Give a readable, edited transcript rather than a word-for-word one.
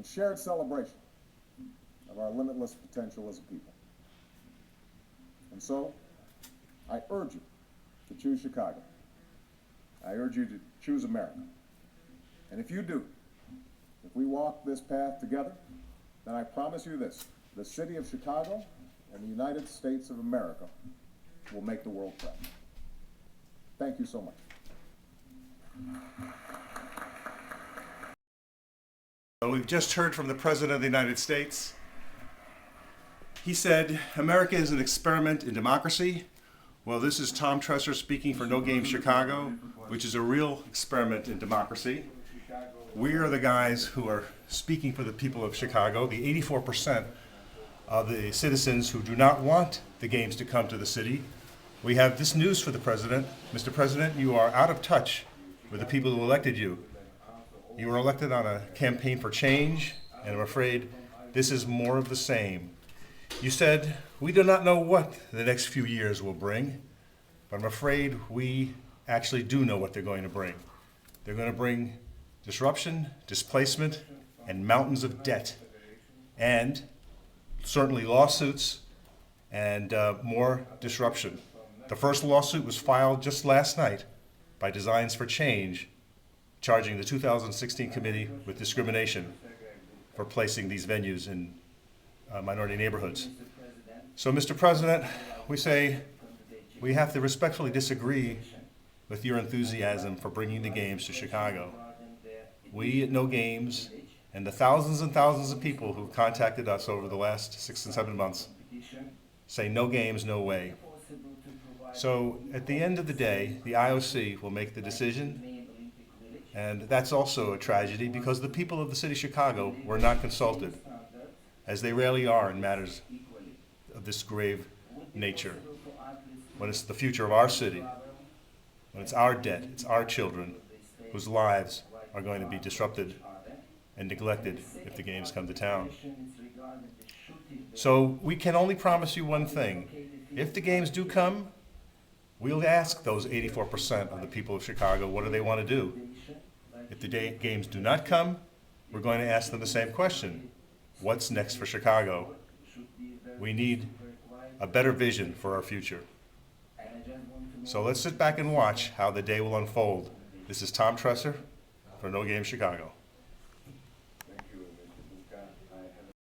and shared celebration of our limitless potential as a people. And so, I urge you to choose Chicago. I urge you to choose America. And if you do, if we walk this path together, then I promise you this: the city of Chicago and the United States of America will make the world proud. Thank you so much. Well, we've just heard from the President of the United States. He said, America is an experiment in democracy. Well, this is Tom Tresser speaking for No Game Chicago, which is a real experiment in democracy. We are the guys who are speaking for the people of Chicago, the 84% of the citizens who do not want the games to come to the city. We have this news for the President. Mr. President, you are out of touch with the people who elected you. You were elected on a campaign for change, and I'm afraid this is more of the same. You said, we do not know what the next few years will bring, but I'm afraid we actually do know what they're going to bring. They're going to bring disruption, displacement, and mountains of debt, and certainly lawsuits and more disruption. The first lawsuit was filed just last night by Designs for Change, charging the 2016 committee with discrimination for placing these venues in minority neighborhoods. So, Mr. President, we say we have to respectfully disagree with your enthusiasm for bringing the games to Chicago. We at No Games and the thousands and thousands of people who've contacted us over the last 6 and 7 months say no games, no way. So at the end of the day, the IOC will make the decision, and that's also a tragedy because the people of the city of Chicago were not consulted, as they rarely are in matters of this grave nature. When it's the future of our city, when it's our debt, it's our children whose lives are going to be disrupted and neglected if the games come to town. So we can only promise you one thing. If the games do come, we'll ask those 84% of the people of Chicago what do they want to do. If the games do not come, we're going to ask them the same question. What's next for Chicago? We need a better vision for our future. So let's sit back and watch how the day will unfold. This is Tom Tresser for No Game Chicago.